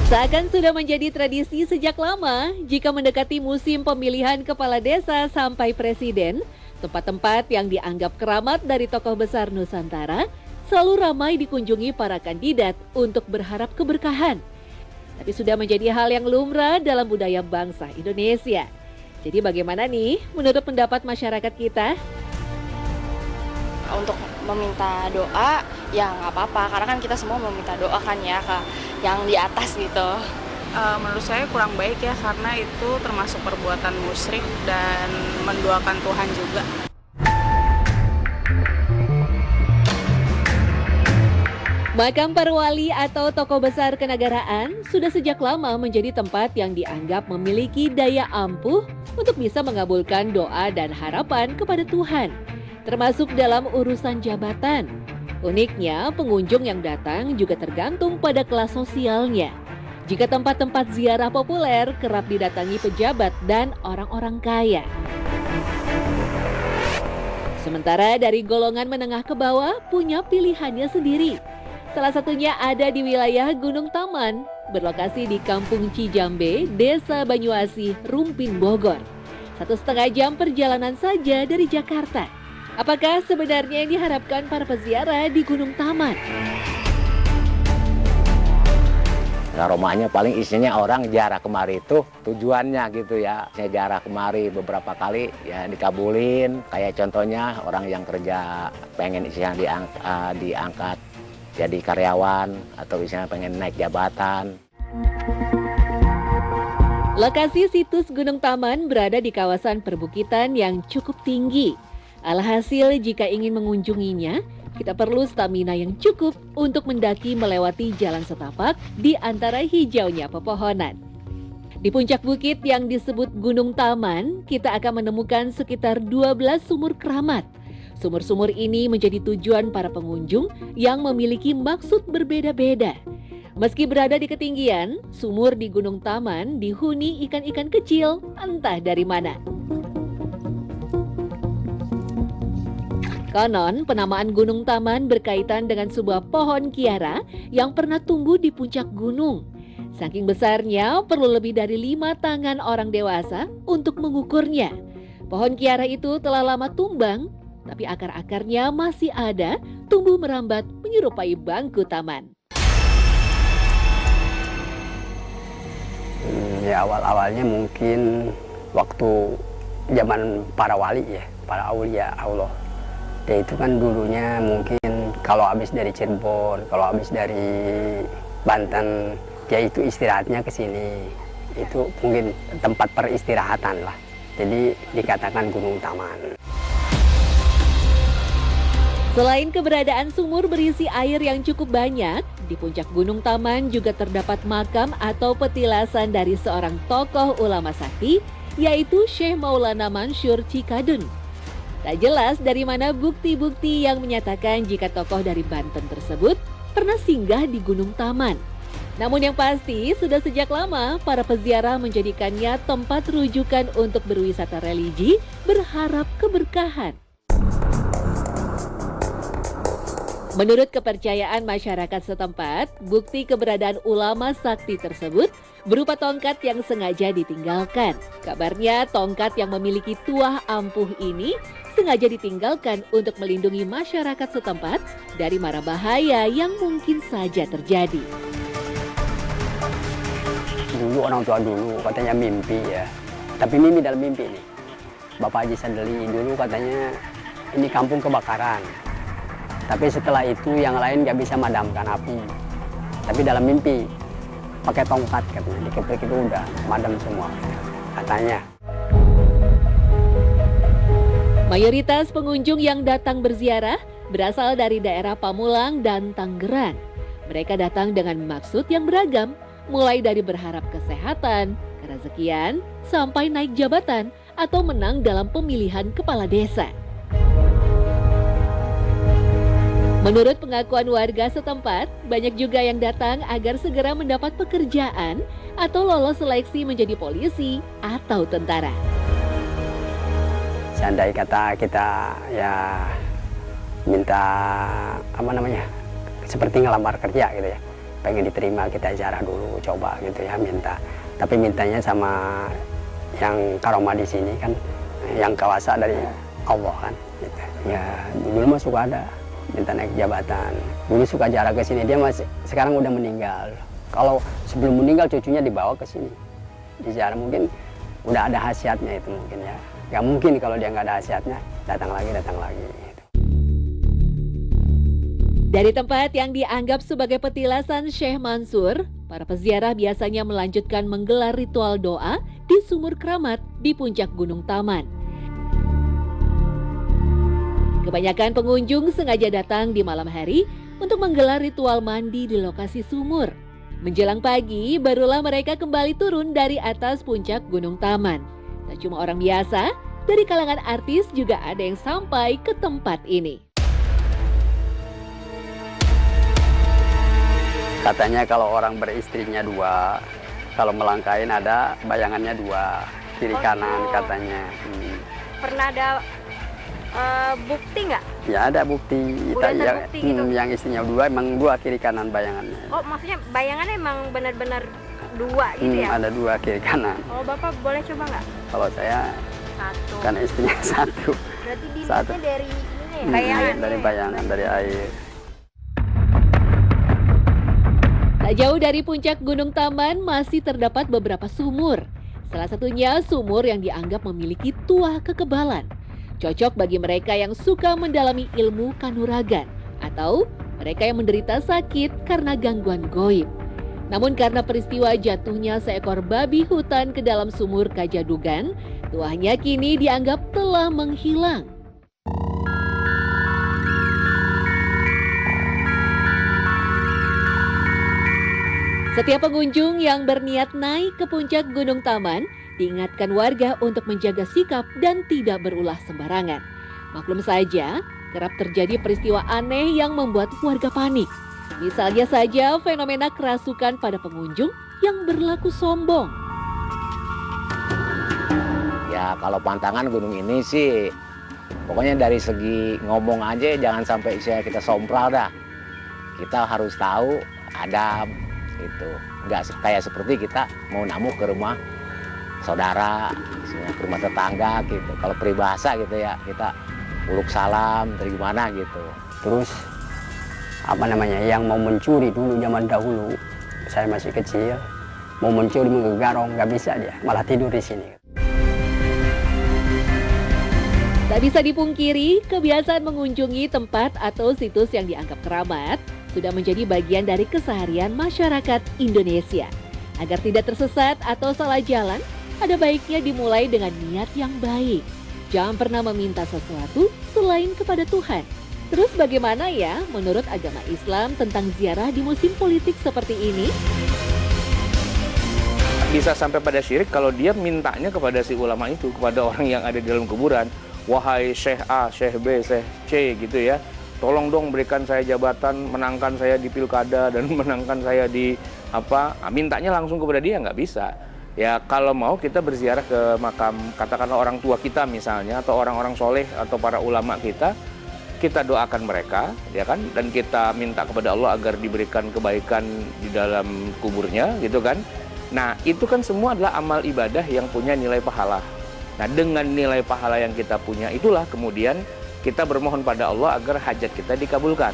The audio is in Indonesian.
Seakan sudah menjadi tradisi sejak lama, jika mendekati musim pemilihan kepala desa sampai presiden, tempat-tempat yang dianggap keramat dari tokoh besar Nusantara selalu ramai dikunjungi para kandidat untuk berharap keberkahan. Tapi sudah menjadi hal yang lumrah dalam budaya bangsa Indonesia. Jadi bagaimana nih menurut pendapat masyarakat kita? Untuk meminta doa, ya nggak apa-apa, karena kan kita semua meminta doa kan ya ke yang di atas gitu. Menurut saya kurang baik ya, karena itu termasuk perbuatan musyrik dan menduakan Tuhan juga. Makam para wali atau tokoh besar kenegaraan sudah sejak lama menjadi tempat yang dianggap memiliki daya ampuh untuk bisa mengabulkan doa dan harapan kepada Tuhan, termasuk dalam urusan jabatan. Uniknya, pengunjung yang datang juga tergantung pada kelas sosialnya. Jika tempat-tempat ziarah populer kerap didatangi pejabat dan orang-orang kaya. Sementara dari golongan menengah ke bawah punya pilihannya sendiri. Salah satunya ada di wilayah Gunung Taman, berlokasi di Kampung Cijambe, Desa Banyuasih, Rumpin, Bogor. 1,5 jam perjalanan saja dari Jakarta. Apakah sebenarnya yang diharapkan para peziarah di Gunung Taman? Aromanya paling isinya orang jarah kemari itu tujuannya gitu ya. Saya jarah kemari beberapa kali ya dikabulin. Kayak contohnya orang yang kerja pengen isinya diangkat jadi karyawan atau misalnya pengen naik jabatan. Lokasi situs Gunung Taman berada di kawasan perbukitan yang cukup tinggi. Alhasil jika ingin mengunjunginya, kita perlu stamina yang cukup untuk mendaki melewati jalan setapak di antara hijaunya pepohonan. Di puncak bukit yang disebut Gunung Taman, kita akan menemukan sekitar 12 sumur keramat. Sumur-sumur ini menjadi tujuan para pengunjung yang memiliki maksud berbeda-beda. Meski berada di ketinggian, sumur di Gunung Taman dihuni ikan-ikan kecil entah dari mana. Konon, penamaan Gunung Taman berkaitan dengan sebuah pohon kiara yang pernah tumbuh di puncak gunung. Saking besarnya, perlu lebih dari 5 tangan orang dewasa untuk mengukurnya. Pohon kiara itu telah lama tumbang, tapi akar-akarnya masih ada, tumbuh merambat menyerupai bangku taman. Ya awal-awalnya mungkin waktu zaman para wali ya, para aulia Allah. Ya itu kan dulunya mungkin kalau habis dari Cirebon, kalau habis dari Banten, ya itu istirahatnya ke sini. Itu mungkin tempat peristirahatan lah. Jadi dikatakan Gunung Taman. Selain keberadaan sumur berisi air yang cukup banyak, di puncak Gunung Taman juga terdapat makam atau petilasan dari seorang tokoh ulama sakti, yaitu Syekh Maulana Mansur Cikadun. Tak jelas dari mana bukti-bukti yang menyatakan jika tokoh dari Banten tersebut pernah singgah di Gunung Taman. Namun yang pasti, sudah sejak lama para peziarah menjadikannya tempat rujukan untuk berwisata religi, berharap keberkahan. Menurut kepercayaan masyarakat setempat, bukti keberadaan ulama sakti tersebut berupa tongkat yang sengaja ditinggalkan. Kabarnya tongkat yang memiliki tuah ampuh ini sengaja ditinggalkan untuk melindungi masyarakat setempat dari mara bahaya yang mungkin saja terjadi. Dulu orang tua dulu katanya mimpi ya, tapi mimpi dalam mimpi nih. Bapak Haji Sadeli dulu katanya ini kampung kebakaran. Tapi setelah itu yang lain nggak bisa madamkan api. Tapi dalam mimpi pakai tongkat katanya, dikeplik itu udah madam semua katanya. Mayoritas pengunjung yang datang berziarah berasal dari daerah Pamulang dan Tangerang. Mereka datang dengan maksud yang beragam, mulai dari berharap kesehatan, kerezekian, sampai naik jabatan atau menang dalam pemilihan kepala desa. Menurut pengakuan warga setempat, banyak juga yang datang agar segera mendapat pekerjaan atau lolos seleksi menjadi polisi atau tentara. Seandainya kata kita ya minta seperti ngelamar kerja gitu ya. pengen diterima kita ziarah dulu, coba gitu ya minta. Tapi mintanya sama yang karomah di sini kan, yang kuasa dari Allah kan. Gitu. Ya dulu mah suka ada minta naik jabatan. Dulu suka ziarah ke sini, dia masih sekarang udah meninggal. Kalau sebelum meninggal cucunya dibawa ke sini, di ziarah mungkin udah ada khasiatnya itu mungkin ya. Gak mungkin kalau dia nggak ada khasiatnya datang lagi gitu. Dari tempat yang dianggap sebagai petilasan Syekh Mansur, para peziarah biasanya melanjutkan menggelar ritual doa di sumur keramat di puncak Gunung Taman. Kebanyakan pengunjung sengaja datang di malam hari untuk menggelar ritual mandi di lokasi sumur. Menjelang pagi, barulah mereka kembali turun dari atas puncak Gunung Taman. Tak cuma orang biasa, dari kalangan artis juga ada yang sampai ke tempat ini. Katanya kalau orang beristrinya 2, kalau melangkain ada bayangannya 2, kiri kanan katanya. Pernah ada bukti nggak? Ya ada bukti. Udah terbukti gitu? Yang istrinya 2 emang 2 kiri kanan bayangannya. Oh, maksudnya bayangannya emang benar-benar 2 gitu ya? Ada 2 kiri kanan. Oh, Bapak boleh coba nggak? Kalau saya 1. kan istrinya 1. Berarti Satu. dilihatnya dari ini ya? Bayangannya Dari bayangan, dari air. Tak jauh dari puncak Gunung Taman masih terdapat beberapa sumur. Salah satunya sumur yang dianggap memiliki tuah kekebalan. Cocok bagi mereka yang suka mendalami ilmu kanuragan atau mereka yang menderita sakit karena gangguan goib. Namun karena peristiwa jatuhnya seekor babi hutan ke dalam sumur Kajadugan, tuahnya kini dianggap telah menghilang. Setiap pengunjung yang berniat naik ke puncak Gunung Taman diingatkan warga untuk menjaga sikap dan tidak berulah sembarangan. Maklum saja, kerap terjadi peristiwa aneh yang membuat warga panik. Misalnya saja fenomena kerasukan pada pengunjung yang berlaku sombong. Ya kalau pantangan gunung ini sih, pokoknya dari segi ngomong aja jangan sampai kita sompral dah. Kita harus tahu adab. Itu nggak kayak seperti kita mau namu ke rumah saudara, ke rumah tetangga gitu. Kalau peribahasa gitu ya, kita uluk salam dari gimana gitu. Terus yang mau mencuri dulu zaman dahulu, saya masih kecil, mau mencuri menggegarong nggak bisa dia, malah tidur di sini. Tak bisa dipungkiri, kebiasaan mengunjungi tempat atau situs yang dianggap keramat sudah menjadi bagian dari keseharian masyarakat Indonesia. Agar tidak tersesat atau salah jalan, ada baiknya dimulai dengan niat yang baik. Jangan pernah meminta sesuatu selain kepada Tuhan. Terus bagaimana ya menurut agama Islam tentang ziarah di musim politik seperti ini? Bisa sampai pada syirik kalau dia mintanya kepada si ulama itu, kepada orang yang ada di dalam kuburan. Wahai Syekh A, Syekh B, Syekh C gitu ya. Tolong dong berikan saya jabatan, menangkan saya di pilkada dan menangkan saya di apa, mintanya langsung kepada dia nggak bisa. Ya kalau mau kita berziarah ke makam katakanlah orang tua kita misalnya atau orang-orang soleh atau para ulama kita doakan mereka ya kan, dan kita minta kepada Allah agar diberikan kebaikan di dalam kuburnya gitu kan. Nah itu kan semua adalah amal ibadah yang punya nilai pahala. Nah dengan nilai pahala yang kita punya itulah kemudian kita bermohon pada Allah agar hajat kita dikabulkan.